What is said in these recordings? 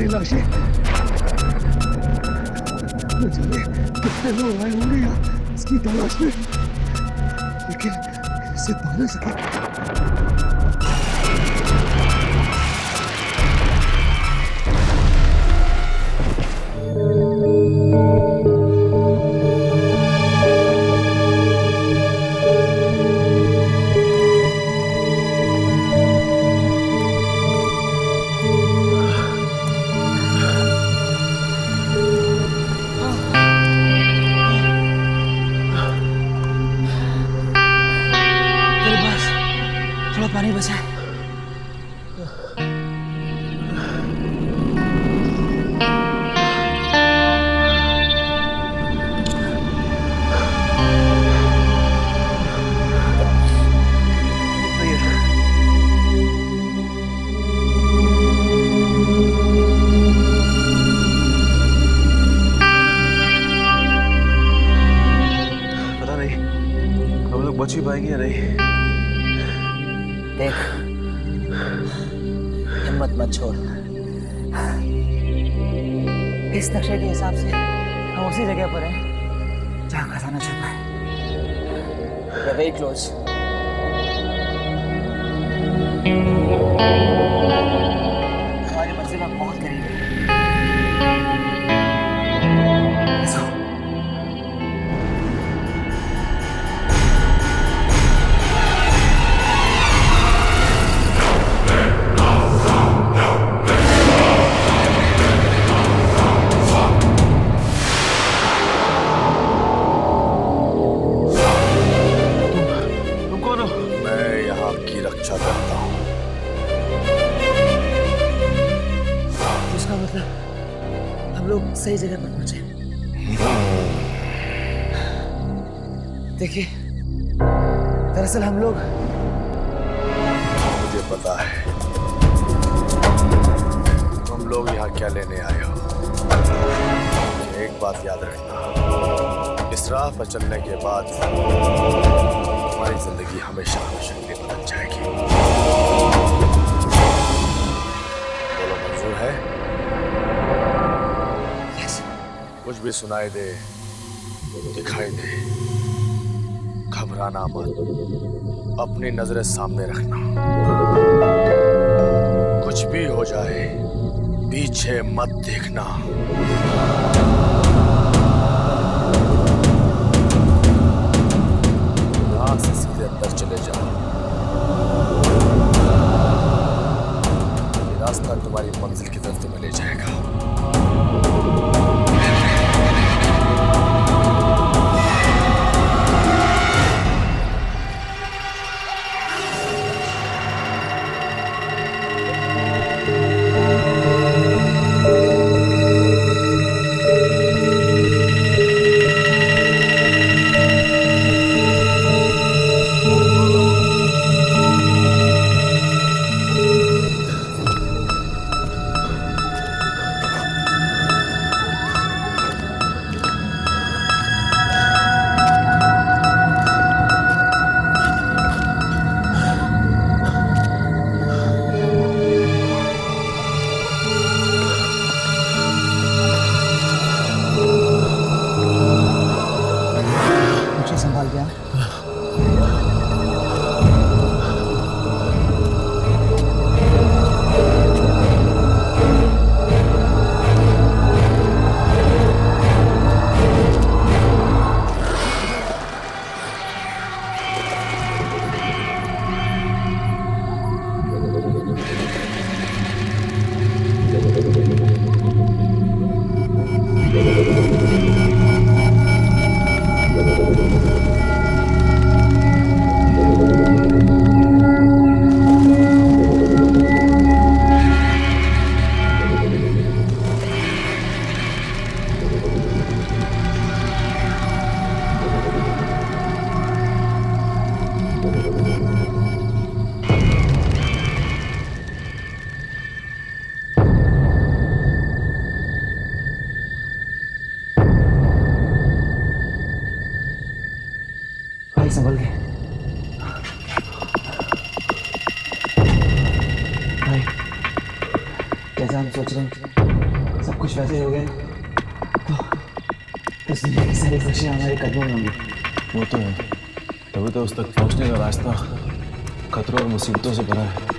सारी लाशें। न जाने कितने लोग आए होंगे यहाँ इसकी तलाश में, लेकिन इसे पा ना सके। पानी बचा है। पता नहीं हम लोग बच ही पाएंगे या नहीं। देख, हिम्मत मत छोड़। इस नक्शे के हिसाब से हम उसी जगह पर हैं जहाँ खजाना छिपा है। We are very close. हमारी मंजिल अब बहुत करीब है। Let's go. रक्षा करता हूँ। इसका मतलब हम लोग सही जगह पर पहुंचे। देखिए, दरअसल हम लोग, मुझे पता है तुम लोग यहाँ क्या लेने आए हो। एक बात याद रखना, इस राह पर चलने के बाद हमारी जिंदगी हमेशा हमेशा के लिए बदल जाएगी। बोलो, मंजूर है? yes. कुछ भी सुनाई दे, दिखाई दे, घबराना मत, अपनी नजरें सामने रखना। कुछ भी हो जाए, पीछे मत देखना। से सीधे अंदर चले जाओ। ये रास्ता तुम्हारी मंजिल की तरफ तुम्हें ले जाएगा। संभाल गया। संभल के भाई, जैसा हम सोच रहे हैं सब कुछ वैसे ही हो गया तो इस दुनिया की सारी खुशियाँ हमारे कदमों में होंगी। वो तो है, तभी तो उस तक पहुंचने का रास्ता खतरों और मुसीबतों से भरा है।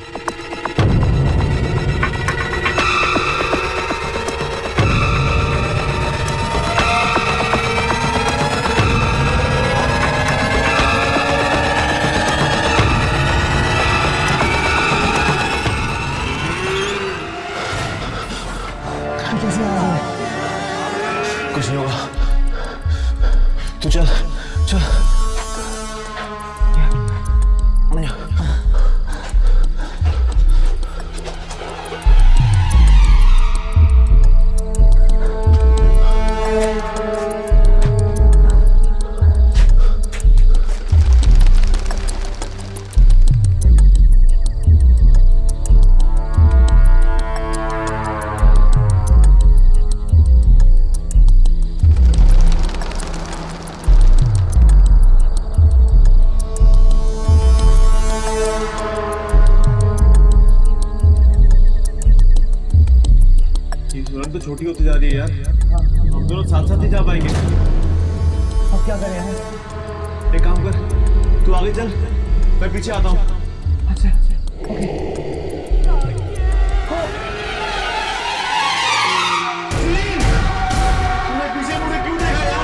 कुछ नहीं होगा, तू चल चल। तो छोटी होती जा रही है यार, हम दोनों साथ साथ ही जा पाएंगे। अब क्या करें यार? एक काम कर, तू आगे चल, मैं पीछे आता हूँ। अच्छा ओके। मैं पीछे मुझे क्यों देखा यार?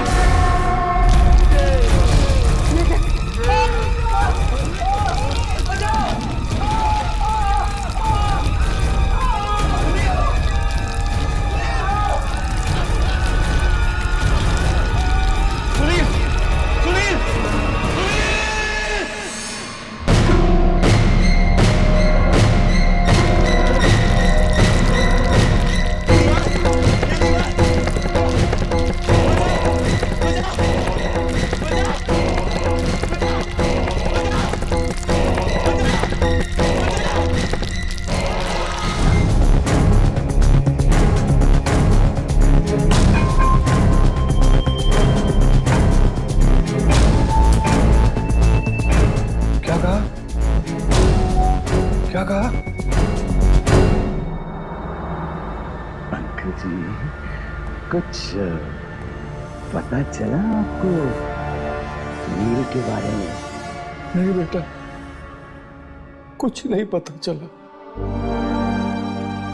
क्या कहा? अंकल जी, कुछ पता चला आपको सुनील के बारे में? नहीं बेटा, कुछ नहीं पता चला।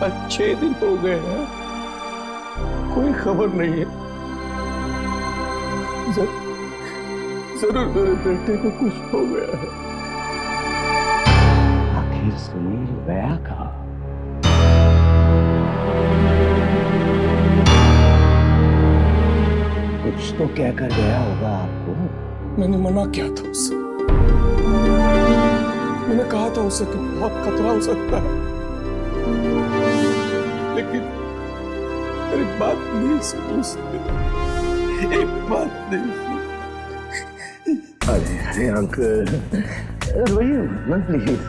आज 6 दिन हो गए हैं, कोई खबर नहीं है। जरूर मेरे बेटे को कुछ हो गया है। आखिर सुनील गया कहाँ? कुछ तो कहकर गया होगा आपको। मैंने मना किया था उससे। मैंने कहा था उसे कि बहुत खतरा हो सकता है, लेकिन मेरी बात नहीं सुनी उसने। एक बात नहीं सुनी। अरे अरे अंकल, रोइए मत प्लीज।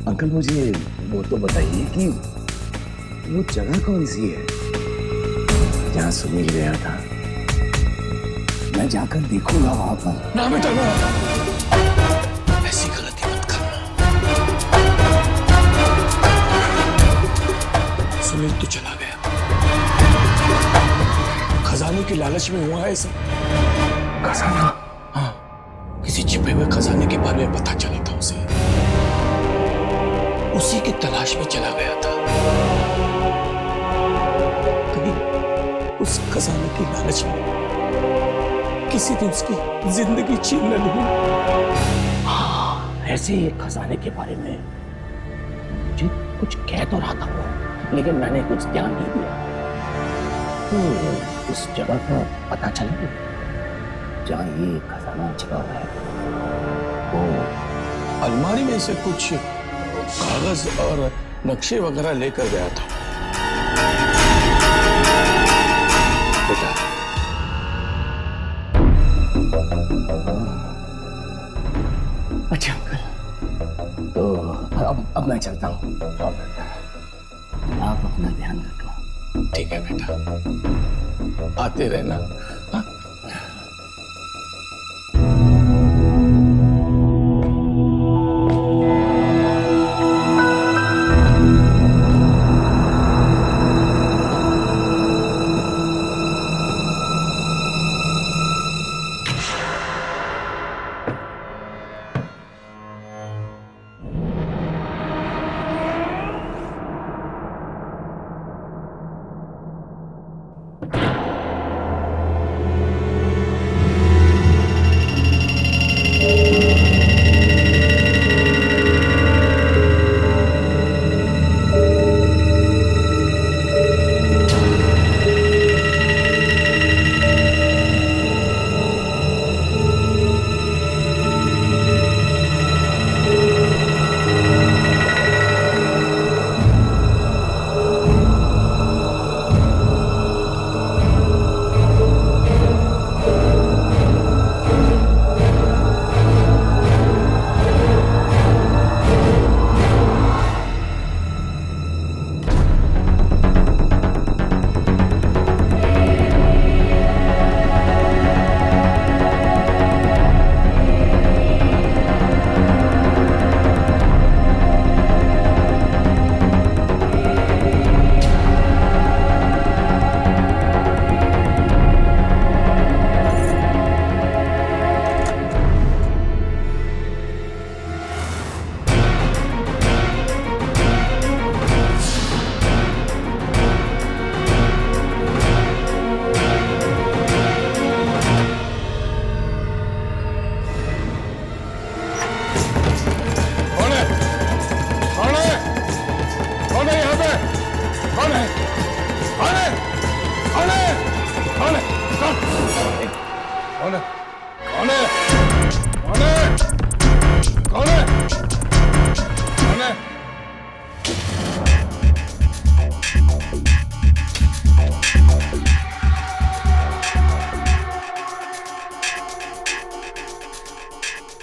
अंकल मुझे वो तो बताइए कि वो जगह कौन सी है जहाँ सुनील गया था? मैं जाकर देखूंगा वहां पर। ना बेटा ना, ऐसी गलती मत करना। सुनील तो चला गया, खजाने की लालच में हुआ है सब। खजाना? हाँ, किसी छिपे हुए खजाने के बारे में पता चला था उसे, उसी की तलाश में चला गया था। कहीं उस खजाने की लालच में किसी दिन उसकी जिंदगी छीन न ली। हाँ, ऐसे ही खजाने के बारे में मुझे कुछ कह तो रहा था वो, लेकिन मैंने कुछ ध्यान नहीं दिया। तो उस जगह का पता चला जहाँ ये खजाना छिपा हुआ है। वो अलमारी में से कुछ कागज और नक्शे वगैरह लेकर गया था बेटा। अच्छा अंकल, तो अब मैं चलता हूँ। आप अपना ध्यान रखो। ठीक है बेटा, आते रहना। हाँ?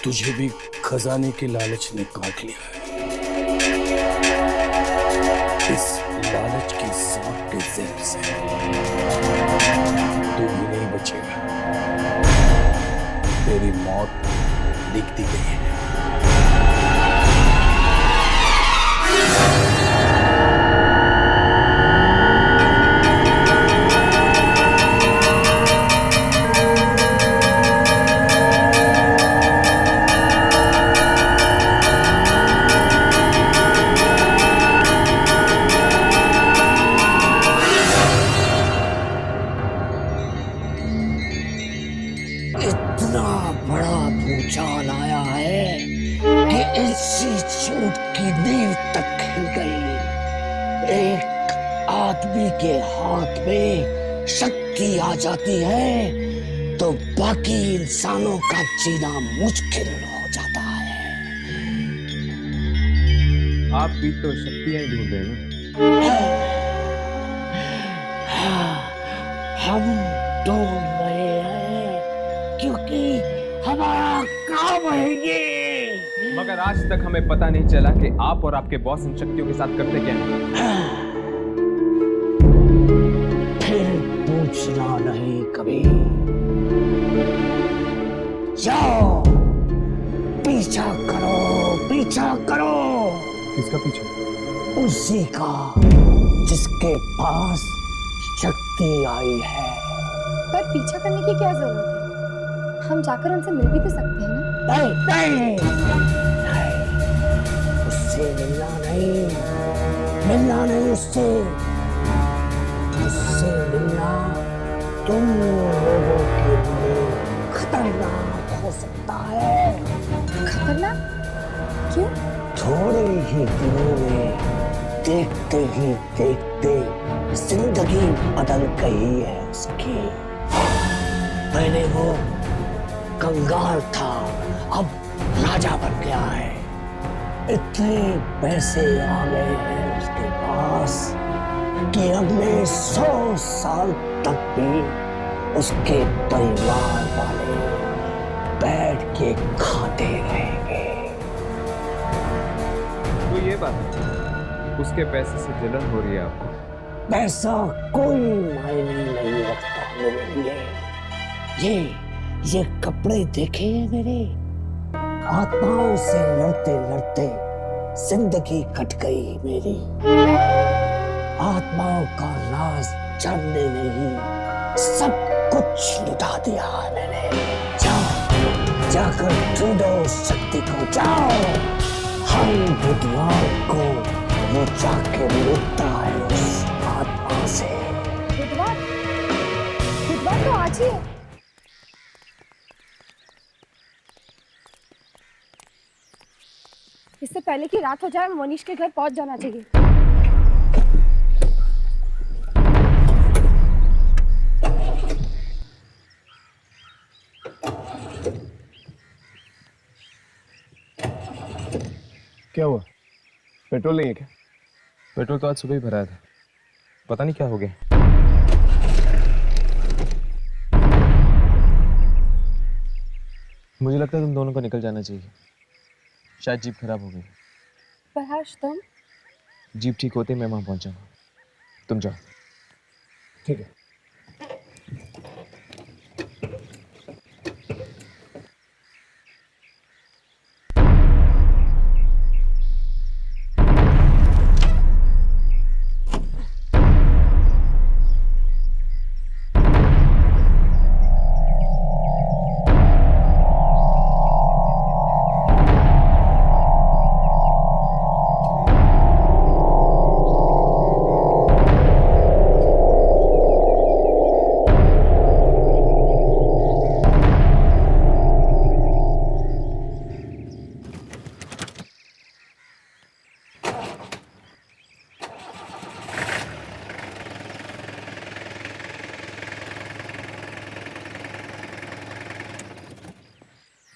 तुझे भी खजाने के लालच ने काट लिया है। इस लालच की सांप के जहर से तू भी नहीं बचेगा। तेरी मौत दिखती गई है। इतना बड़ा भूचाल आया है कि इसी झूठ की नींव तक हिल गई। एक आदमी के हाथ में शक्ति आ जाती है तो बाकी इंसानों का जीना मुश्किल हो जाता है। आप भी तो शक्तियां ही ढूंढ रहे हैं ना। हम ढूंढ रहे हैं क्योंकि हमारा काम है ये। मगर आज तक हमें पता नहीं चला कि आप और आपके बॉस इन शक्तियों के साथ करते क्या हैं। फिर पूछना नहीं कभी। जाओ पीछा करो, पीछा करो। किसका पीछा? उसी का जिसके पास शक्ति आई है। पर पीछा करने की क्या जरूरत है? हम जाकर उनसे मिल भी तो सकते हैं ना? नहीं, उससे मिलना नहीं उससे मिलना तुम लोगों के लिए खतरनाक हो सकता है। खतरनाक? क्यों? थोड़े ही दिनों में देखते ही देखते जिंदगी बदल गई है उसकी। पहले वो कंगाल था, अब राजा बन गया है। इतने पैसे आ गए हैं उसके पास कि अगले 100 साल तक भी उसके परिवार वाले बैठ के खाते रहेंगे। तो ये बात है, उसके पैसे से जलन हो रही है आपको? पैसा कोई मायने नहीं रखता मेरे लिए। ये कपड़े देखे हैं मेरे? आत्माओं से लड़ते लड़ते जिंदगी कट गई मेरी। आत्माओं का राज जानने नहीं सब कुछ लुटा दिया है मैंने। जाकर ढूंढो शक्ति को, जाओ। हर बुधवार को वो जाके मिलता है उस आत्मा से। बुधवार? बुधवार तो आज ही है। इससे पहले कि रात हो जाए मनीष के घर पहुंच जाना चाहिए। क्या हुआ? पेट्रोल नहीं है क्या? पेट्रोल तो आज सुबह ही भराया था, पता नहीं क्या हो गया। मुझे लगता है तुम दोनों को निकल जाना चाहिए, शायद जीप खराब हो गई। पर हर्ष तुम? जीप ठीक होते ही मैं वहां पहुंच जाऊंगा, तुम जाओ। ठीक है।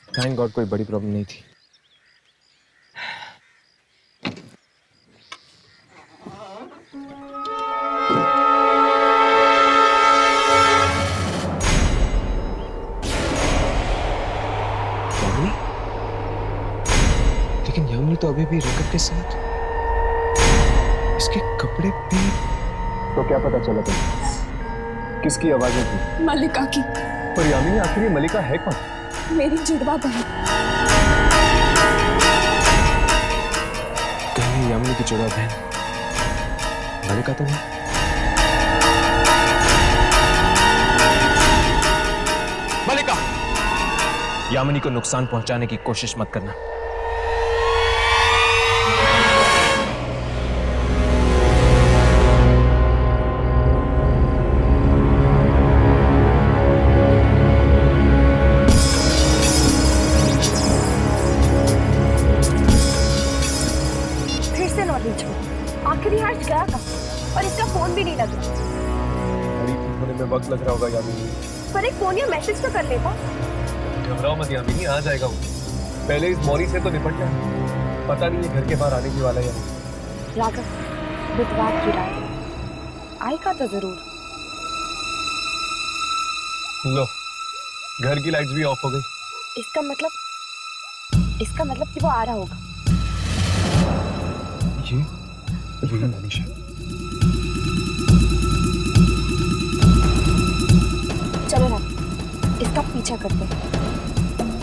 थैंक गॉड कोई बड़ी प्रॉब्लम नहीं थी। तो अभी भी रकब के साथ, इसके कपड़े भी। तो क्या पता चला तुम्हें? किसकी आवाजें थी? मलिका की। पर यामिनी, आखिर ये मलिका है कौन? मेरी जुड़वा बहन। कहीं यामिनी की जुड़वा बहन मलिका तो नहीं? मलिका, यामिनी को नुकसान पहुंचाने की कोशिश मत करना। फिर से नॉलेज में आखिरी आज गया था और इसका फोन भी नहीं लग रहा। होने में वक्त लग रहा होगा यामिनी। पर एक फोन या मैसेज तो कर लेता। घबराओ मत यामिनी, आ जाएगा वो। पहले इस मौरी से तो निपट जाए। पता नहीं ये घर के बाहर आने की वाला है या नहीं। राघव, बुधवार की रात आएगा तो जरूर। लो, घर की लाइट्स भी ऑफ हो गई। इसका मतलब कि वो आ रहा होगा। ये मनीषा। चलो ना, इसका पीछा करते हैं।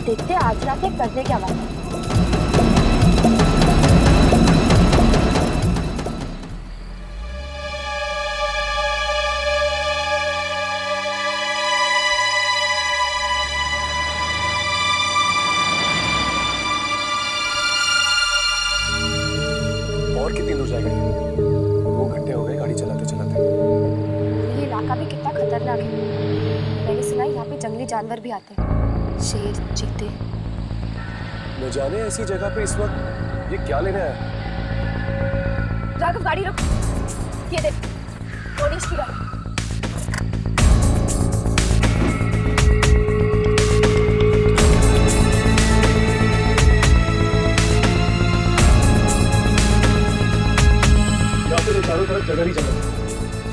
देखते हैं आज रात ये करने क्या वाला है। और कितनी दूर जाएगा? 2 घंटे हो गए गाड़ी चलाते चलाते। ये इलाका भी कितना खतरनाक है। मैंने सुना है यहाँ पे जंगली जानवर भी आते हैं, शेर, चीते। न जाने ऐसी जगह पे इस वक्त ये क्या लेने आया। राघव, गाड़ी रोक। ये देख, मनीष की गाड़ी। चारों तरफ जगह ही जगह।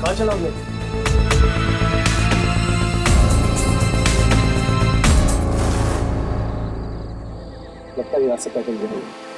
कहाँ चला हमने? लगता है यहाँ से पैदल जाएंगे।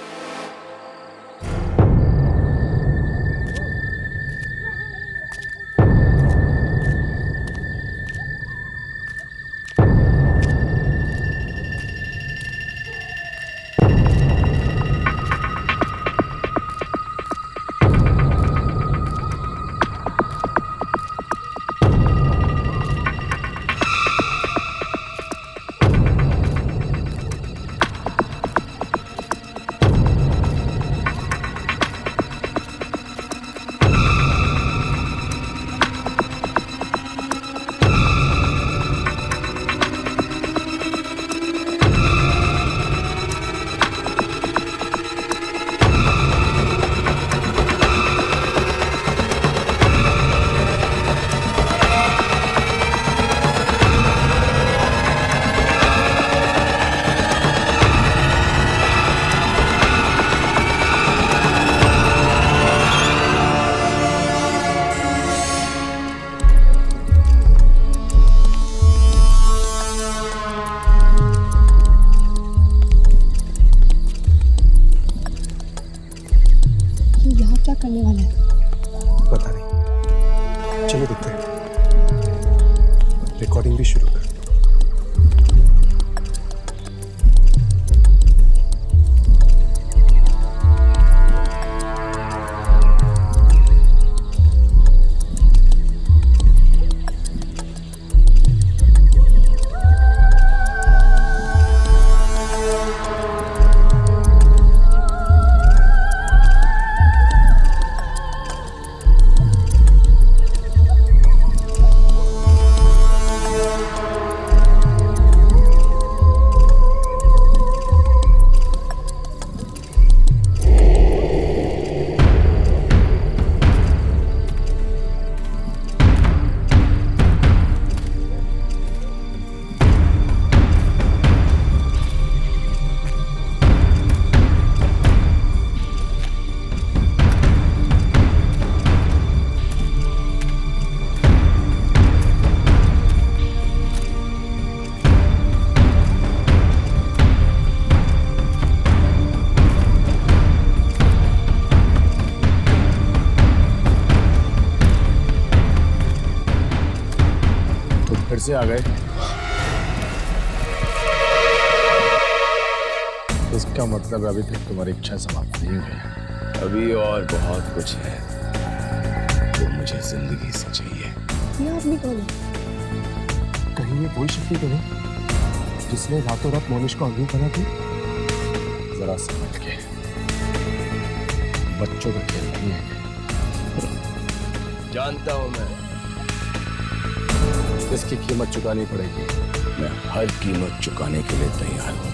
क्या करने वाला है? पता नहीं, चलो देखते हैं। रिकॉर्डिंग भी शुरू कर। फिर से आ गए। इसका मतलब अभी तक तुम्हारी इच्छा समाप्त नहीं हुई। अभी और बहुत कुछ है जो मुझे जिंदगी से चाहिए। ये आदमी कौन है? कहीं ये वही शक्ति तो नहीं जिसने रातों रात मोनिश को अंधी बना दी? जरा समझ के, बच्चों का खेल नहीं है। जानता हूं मैं, इसकी कीमत चुकानी पड़ेगी। मैं हर कीमत चुकाने के लिए तैयार हूं।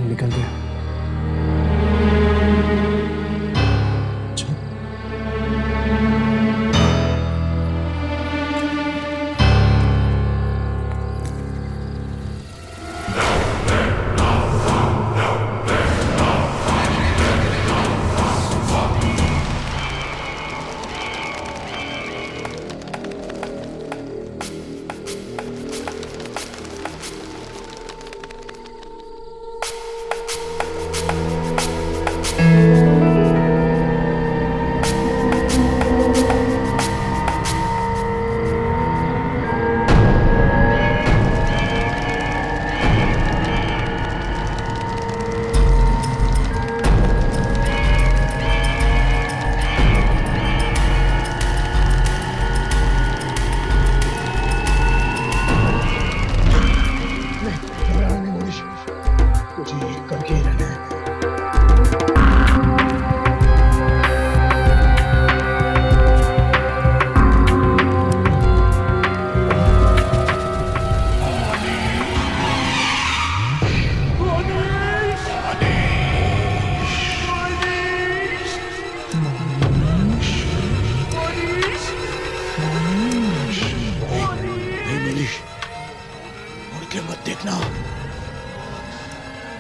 निकल गया।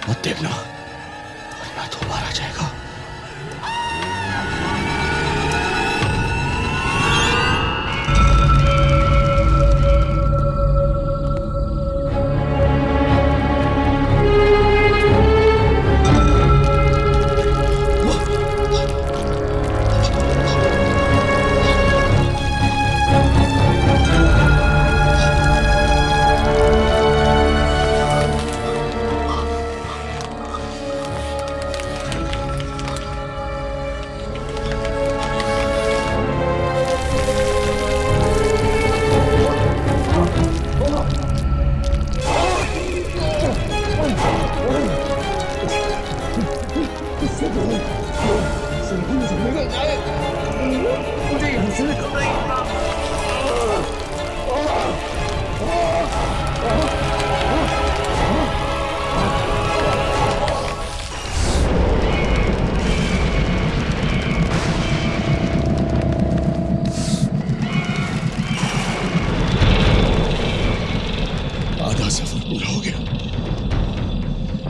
मत देखना वरना तो मारा जाएगा। आधा सफर पूरा हो गया,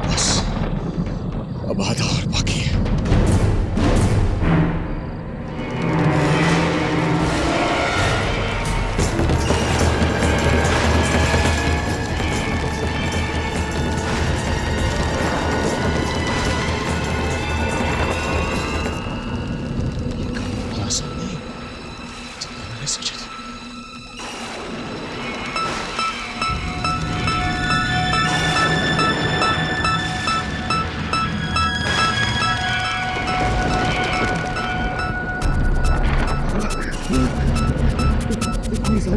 बस अब आधा और बाकी है।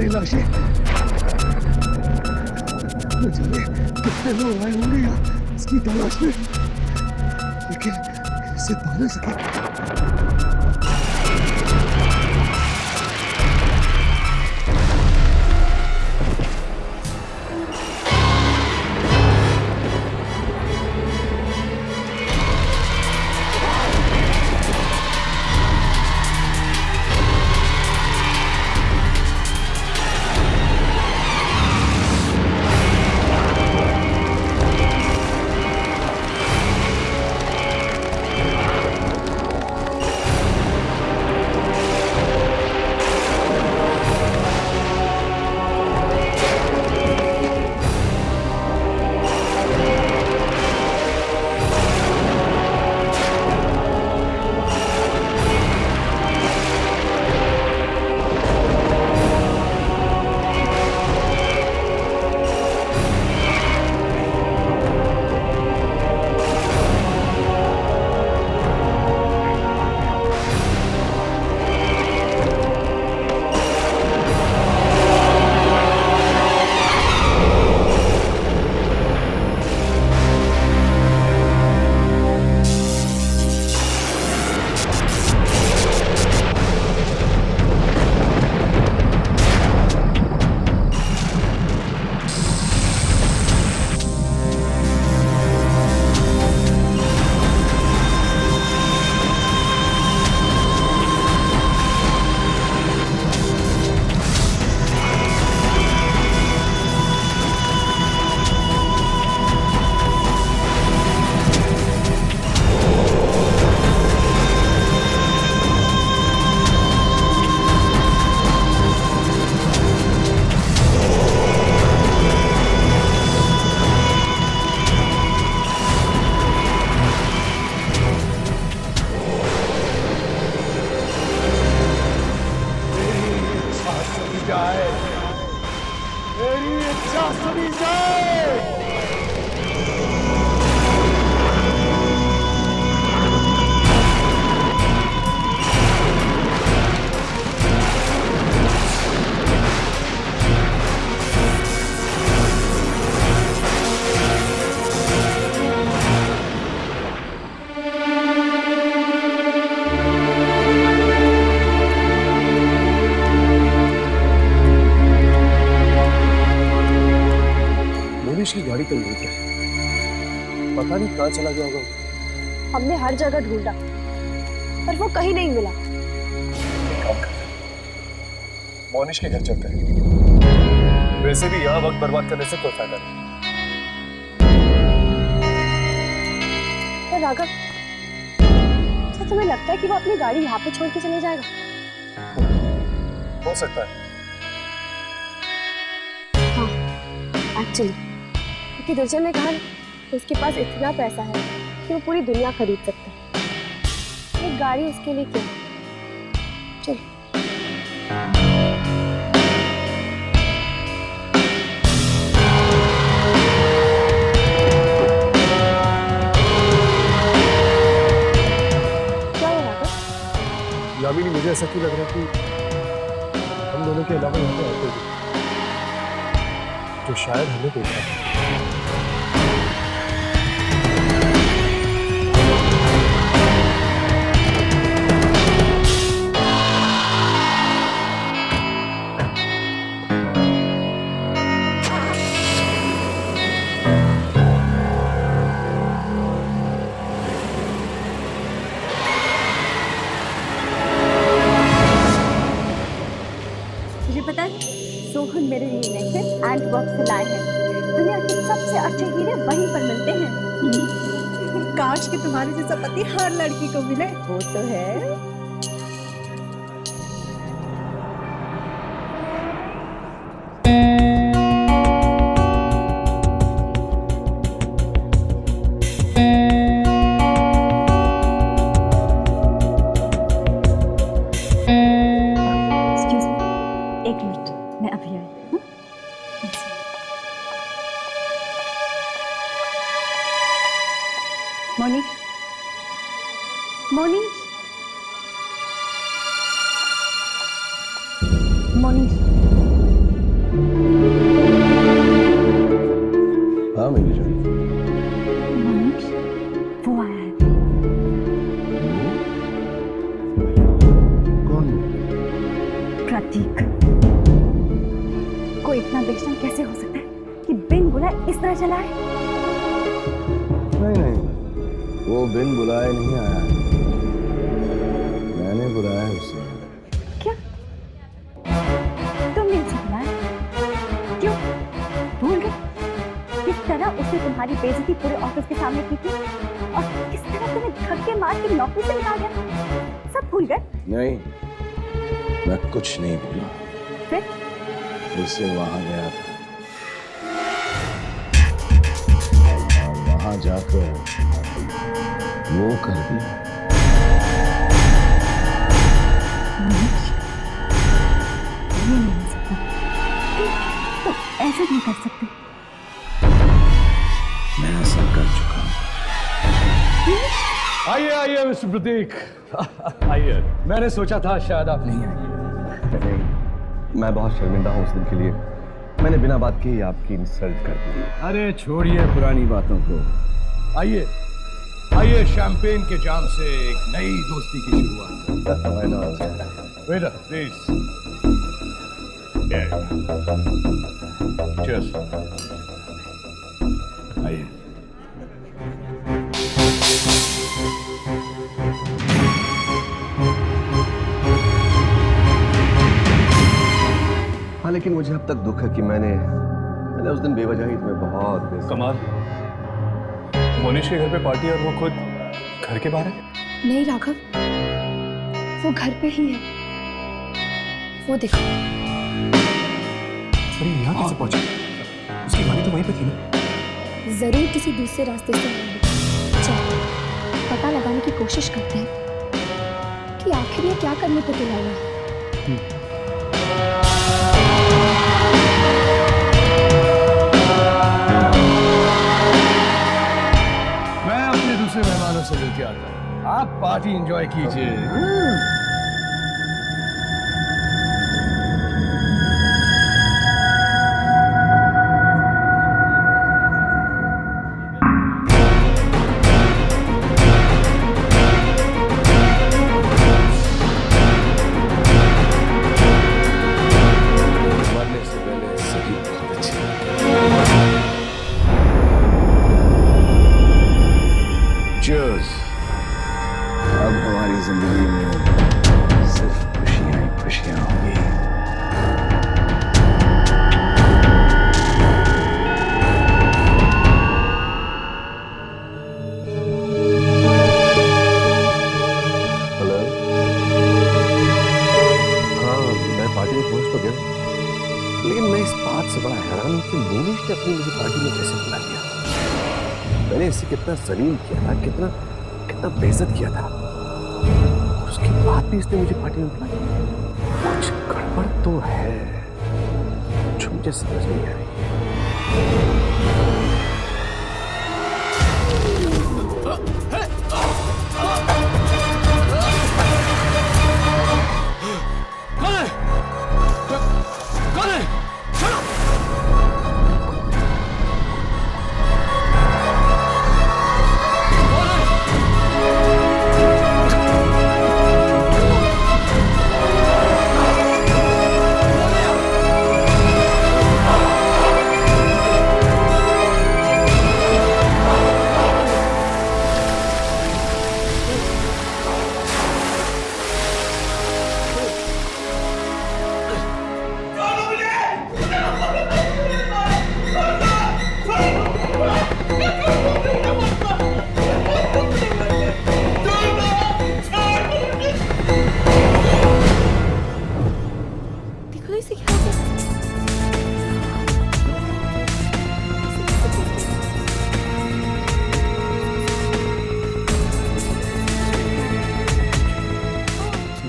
सारी लाशें। न जाने कितने लोग आए होंगे यहाँ इसकी तलाश में, लेकिन इसे पा न सके। की गाड़ी तो नहीं है, पता नहीं कहाँ चला गया होगा। हमने हर जगह ढूंढा पर वो कहीं नहीं मिला। मोनिश के घर चलते हैं, वैसे भी यहाँ वक्त बर्बाद करने से कोई फायदा नहीं। पर राघव, क्या तुम्हें लगता है कि वो अपनी गाड़ी यहाँ पे छोड़ के चले जाएगा? हो सकता है। हाँ, एक्चुअली क्योंकि दुर्जन ने कहा कि उसके पास इतना पैसा है कि वो पूरी दुनिया खरीद सकता है। एक गाड़ी उसके लिए क्या? चल। क्या हो रहा है? यामिनी, मुझे ऐसा क्यों लग रहा है कि हम दोनों के अलावा यहाँ पे और कोई नहीं, जो शायद हमें देखा है। तुझे पता है, सोहन मेरे लिए नेकलेस एंड वर्क से लाए हैं। दुनिया के सबसे अच्छे हीरे वहीं पर मिलते हैं। काश कि तुम्हारे जैसा पति हर लड़की को मिले। वो तो है। एक्सक्यूज मी, एक मिनट, मैं अभी आई। मोनिश, मोनिश, मोनिश, प्रतीक, कोई इतना बेशरम कैसे हो सकता है कि बिन बुलाए इस तरह चला है? नहीं, वो बिन बुलाए नहीं आया, मैंने बुलाया उसे। क्या तुमने उसे बुलाया? क्यों? भूल गए किस तरह उसने तुम्हारी बेइज्जती पूरे ऑफिस के सामने की थी और किस तरह तुम्हें धक्के मार के नौकरी से निकाल दिया? सब भूल गए? नहीं, मैं कुछ नहीं भूला। फिर उससे वहां गया था और वहां जाकर वो कर दिया। ये नहीं हो सकता, तो ऐसा नहीं कर सकते। मैं ऐसा कर चुका हूं। आइए मिस्टर प्रतीक, आइए। मैंने सोचा था शायद आप नहीं आएंगे। मैं बहुत शर्मिंदा हूँ उस दिन के लिए। मैंने बिना बात के ही आपकी इंसल्ट कर दी। अरे छोड़िए पुरानी बातों को, आइए आइए, शैंपेन के जाम से एक नई दोस्ती की शुरुआत। Waiter please. चीयर्स। आइए। हाँ, लेकिन मुझे अब तक दुख है कि मैंने उस दिन बेवजह ही तुम्हें बहुत कमाल, मोनिश के घर पे पार्टी और वो खुद घर के बाहर है? नहीं राघव, वो घर पे ही है, वो देखो। अरे यहाँ कैसे पहुंचा? उसकी गाड़ी तो वहीं पे थी ना? जरूर किसी दूसरे रास्ते से आई होगी। चलो पता लगाने की कोशिश करते हैं कि आखिर ये क्या करने को बुलाया है। मैं अपने दूसरे मेहमानों से मिलके आता हूँ, आप पार्टी एंजॉय कीजिए। मरने से पहले सभी बहुत अच्छे हैं। Cheers। अब हमारी जिंदगी में सिर्फ खुशियां ही खुशियां होंगी। हेलो। हाँ, मैं पार्टी में पहुंच तो गया, लेकिन मैं इस बात से बड़ा हैरान हूं कि मोनिश ने अपनी मुझे पार्टी में कैसे बुला लिया। मैंने इसे कितना जलील किया था, कितना बेइज्जत किया था, और उसके बाद भी इसने मुझे पार्टी में बुलाया। कुछ गड़बड़ तो है जो मुझे समझ नहीं आ रही। देखो इसे क्या हो गया?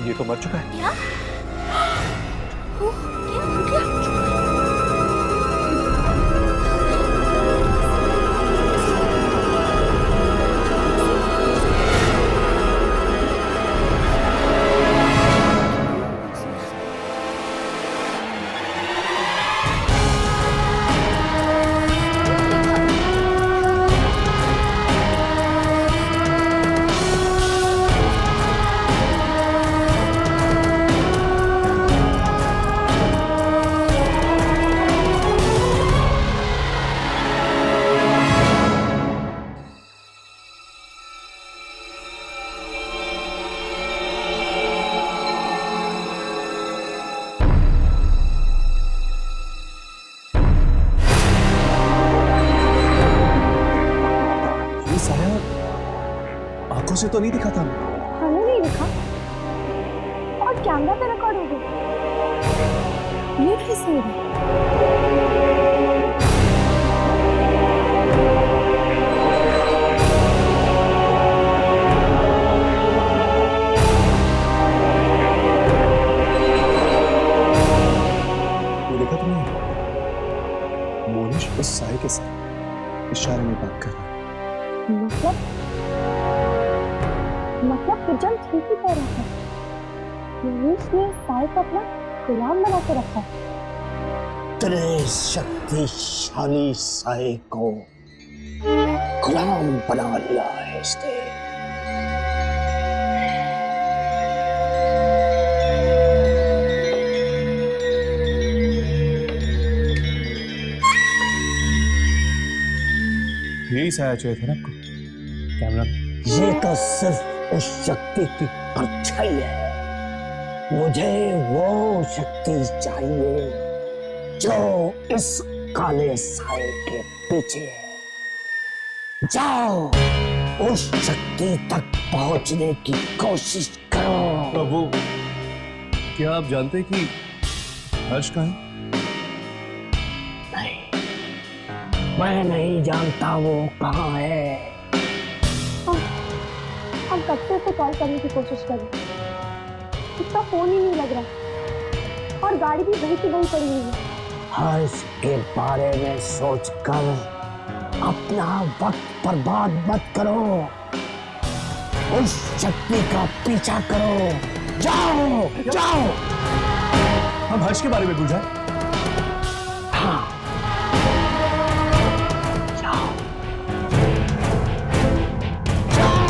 ये तो मर चुका है। क्या? क्या हो गया? आंखों से तो नहीं दिखा था। हमें नहीं दिखा और कैमरा पे रिकॉर्ड हो गया। ये कैसे हो गया? ये देखा तुमने? मोनिश उस साए के साथ इशारे में बात कर रहा है। मतलब फिजल ठीक ही कह रहा था। मोनिश ने साए को अपना गुलाम बना के रखा है। तेरे शक्तिशाली साए को गुलाम बना लिया है इसने। यही साया चाहिए था ना आपको कैमरा? ये तो सिर्फ उस शक्ति की परछाई है। मुझे वो शक्ति चाहिए जो इस काले साए के पीछे है। जाओ उस शक्ति तक पहुंचने की कोशिश करो। वो क्या आप जानते हैं कि हर्ष कहाँ है? नहीं, मैं नहीं जानता वो कहाँ है। हम कब से उसे कॉल करने की कोशिश कर रहे हैं, उसका फोन ही नहीं लग रहा और गाड़ी भी वहीं की वहीं पड़ी हुई है। हर्ष के बारे में सोचकर अपना वक्त बर्बाद मत करो। उस शक्ति का पीछा करो। जाओ जाओ। हम हर्ष के बारे में पूछा? हाँ, जाओ जाओ।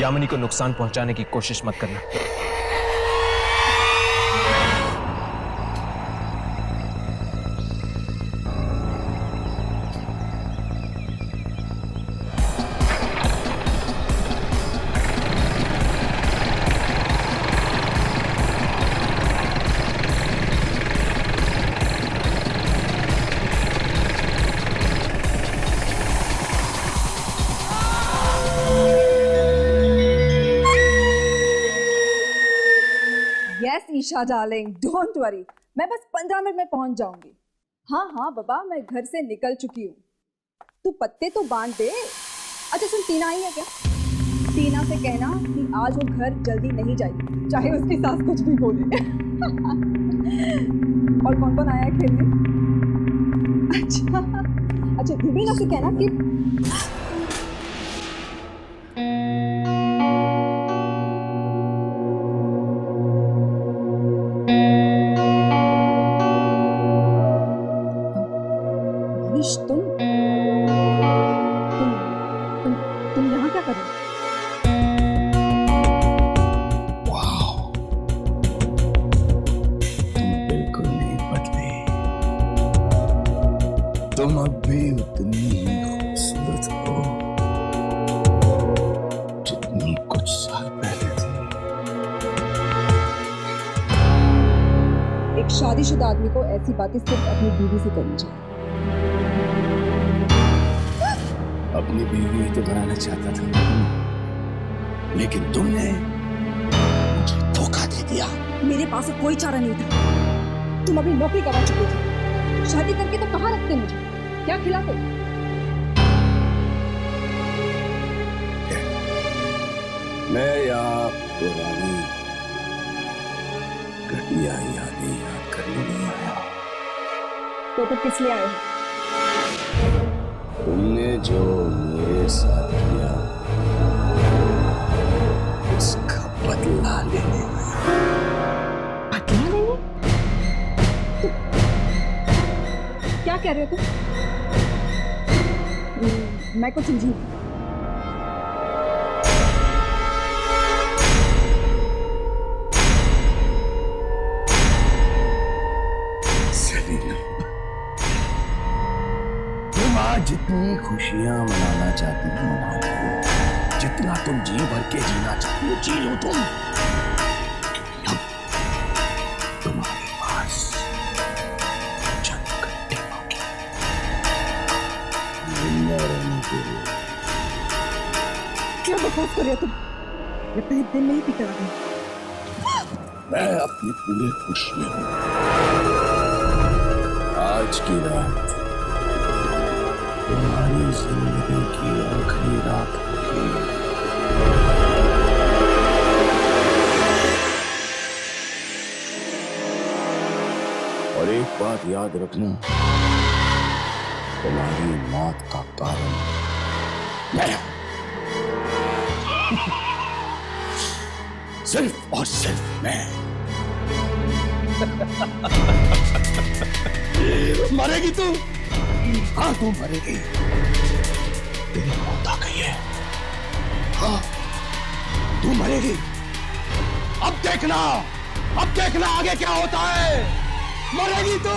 यामिनी को नुकसान पहुंचाने की कोशिश मत करना। Yes Isha darling, don't worry, मैं बस 15 मिनट में पहुंच जाऊंगी। हाँ हाँ बाबा, मैं घर से निकल चुकी हूँ। तू पत्ते तो बांध दे। अच्छा सुन, टीना आई है क्या? टीना से कहना कि आज वो घर जल्दी नहीं जाएगी, चाहे उसकी सास कुछ भी बोले। और कौन कौन आया है खेलने? अच्छा रूबीना से कहना कि तुम यहाँ क्या कर रहे हो? वाह, तुम बिल्कुल नहीं बदले। तुम अब भी उतनी ही खूबसूरत हो जितनी कुछ साल पहले थी। एक शादीशुदा आदमी को ऐसी बातें सिर्फ अपनी बीवी से करनी चाहिए। अपनी बीवी तो बनाना चाहता था, लेकिन तुमने मुझे धोखा दे दिया। मेरे पास कोई चारा नहीं था। तुम अपनी नौकरी गवा चुके थे। शादी करके तो कहाँ रखते मुझे? क्या खिलाते? मैं यहाँ पुरानी घटिया यादें याद करने नहीं आया। तो फिर किस लिए आए हो? तुमने जो मेरे साथ किया उसका बदला लेने आया। बदला लेने? क्या कह रहे हो तुम? मैं कुछ समझी नहीं। तुम आज जितनी खुशियां मनाना चाहती हो मना लो। तुम जी भर के जीना चाहती हो, जी लो तुम। अब तुम्हारे पास चंद घंटे बाकी जिंदा रहने के लिए। क्या बकवास कर रहे हो तुम? मैं पहले दिन में ही पीटा रहा। मैं अपने पूरे होश में हूं। आज की रात तुम्हारी जिंदगी की आखिरी रात होगी। और एक बात याद रखना, तुम्हारी मौत का कारण मैं हूं। सिर्फ और सिर्फ मैं। मरेगी तू? हाँ तू मरेगी। तेरी मौत आ गई है। हाँ तू मरेगी। अब देखना आगे क्या होता है। मरेगी तू।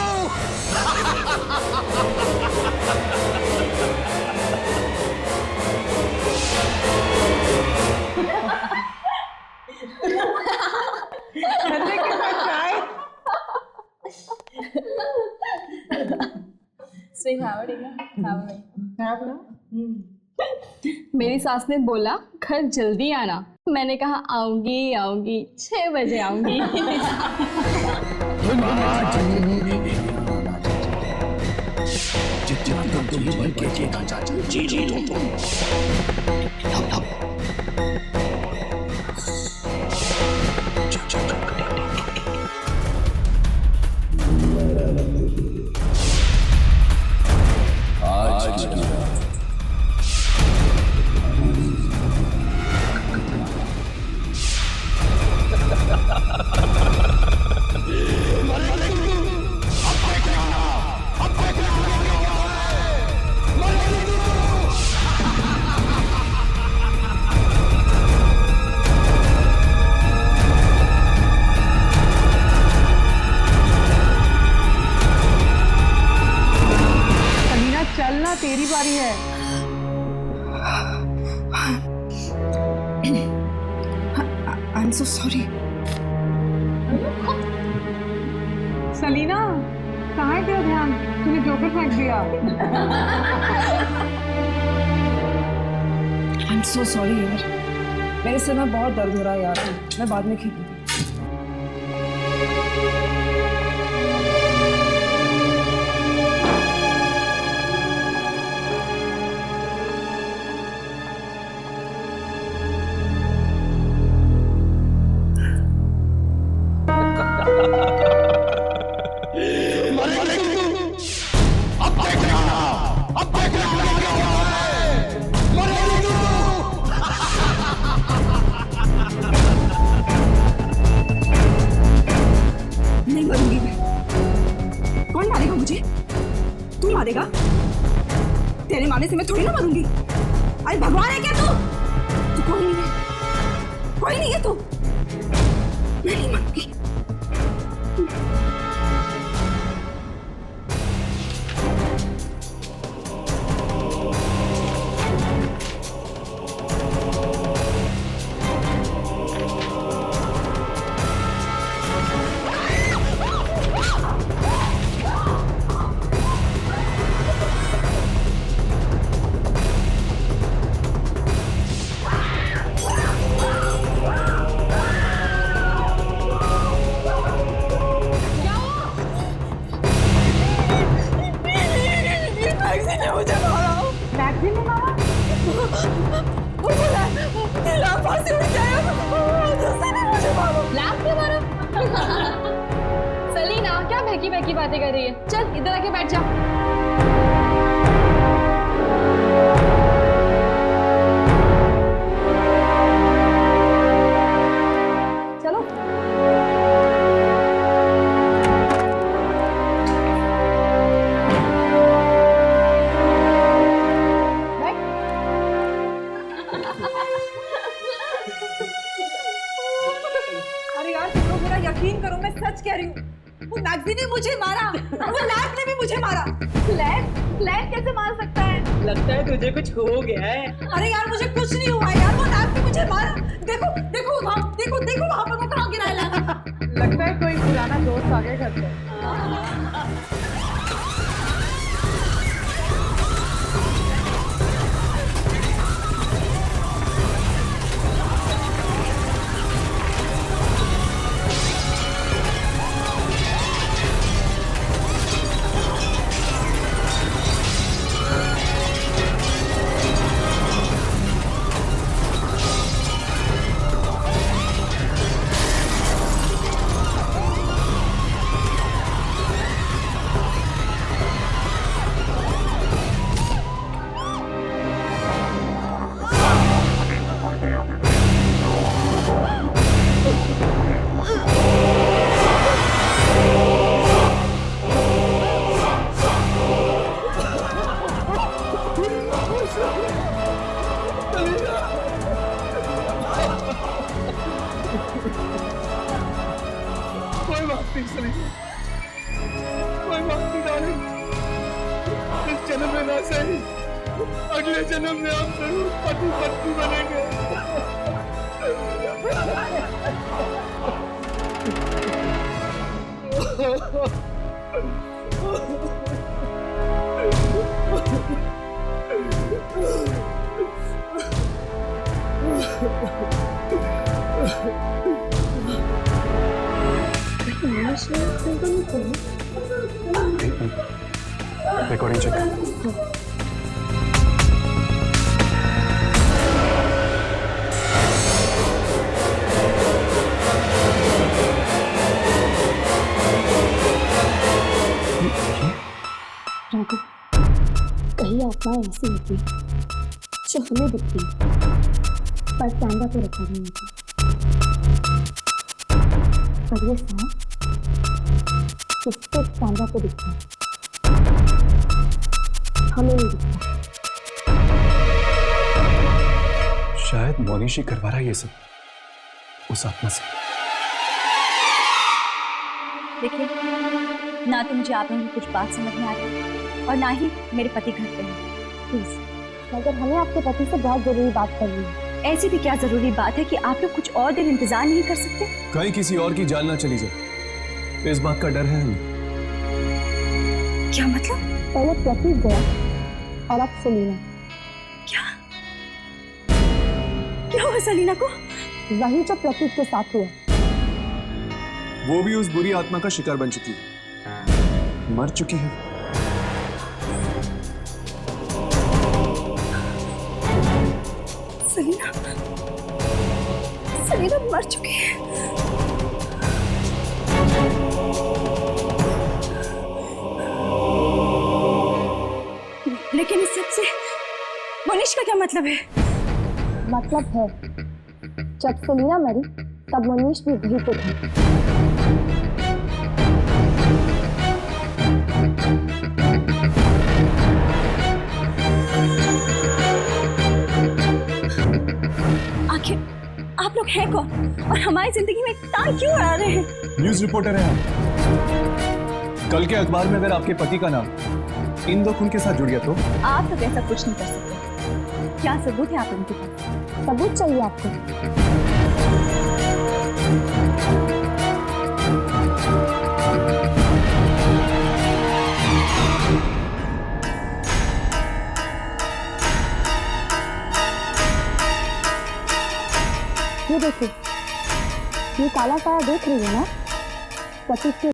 मेरी सास ने बोला घर जल्दी आना, मैंने कहा आऊंगी आऊंगी, 6 बजे आऊंगी। चलना, तेरी बारी है। I'm so sorry. सलीना, कहाँ है तेरा ध्यान? तूने जोकर फेंक दिया। I'm so sorry यार, मेरे सिर में बहुत दर्द हो रहा है यार, मैं बाद में खेलूंगी। नहीं मरूंगी मैं। कौन मारेगा मुझे? तू मारेगा? तेरे मारने से मैं थोड़ी ना मरूंगी। अरे भगवान है क्या तू? तू कोई नहीं है, कोई नहीं है तू। मैं नहीं मरूंगी। सलीना क्या बहकी बहकी बातें कर रही है? चल इधर आके बैठ जा। चलो अरे यार तुम लोग मेरा यकीन करो, मैं सच कह रही हूँ। वो मैगजी ने मुझे मारा, वो लैब ने भी मुझे मारा। लैब कैसे मार सकता है? लगता है तुझे कुछ हो गया है। अरे यार मुझे कुछ नहीं हुआ यार, वो लैब ने दोस्त आ गए घर पे। कोई बात नहीं सलीना, कोई बात नहीं डार्लिंग। इस जन्म में ना सही, अगले जन्म में हम जरूर पति पत्नी बनेंगे। Recording check. राघव, कहीं आत्मा ऐसी होती जो हमें दिखती पर कैमरा पे रखा नहीं होती, पर ये सांप किसको कैमरा पे दिखता है, हमें नहीं दिखता। शायद मोनिश करवा रहा है ये सब उस आत्मा से। देखिए, ना तो मुझे आप लोगों की कुछ बात समझ में आ रही और ना ही मेरे पति घर पे हैं। प्लीज, मगर हमें आपके पति से बहुत जरूरी बात करनी है। ऐसी भी क्या जरूरी बात है कि आप लोग कुछ और दिन इंतजार नहीं कर सकते? कहीं किसी और की जान ना चली जाए, इस बात का डर है हमें। क्या मतलब? पहले प्रतीक गया और अब सलीना। क्या क्या हुआ सलीना को? वही जो प्रतीक के साथ हुआ। वो भी उस बुरी आत्मा का शिकार बन चुकी है, मर चुकी है। सलीना, सलीना मर चुकी है। लेकिन इस सब से मोनिश का क्या मतलब है? मतलब है, जब सलीना मरी तब मोनिश भी वहीं पे था। आखिर आप लोग हैं कौन और हमारी जिंदगी में टांग क्यों अड़ा रहे हैं? न्यूज रिपोर्टर है आप। कल के अखबार में अगर आपके पति का नाम इन दो खून के साथ जुड़ गया तो आप तो ऐसा कुछ नहीं कर सकते। क्या सबूत है आप उनके पास? सबूत चाहिए आपको? ये देखिए, ये काला साया देख रही है ना? प्रतीक के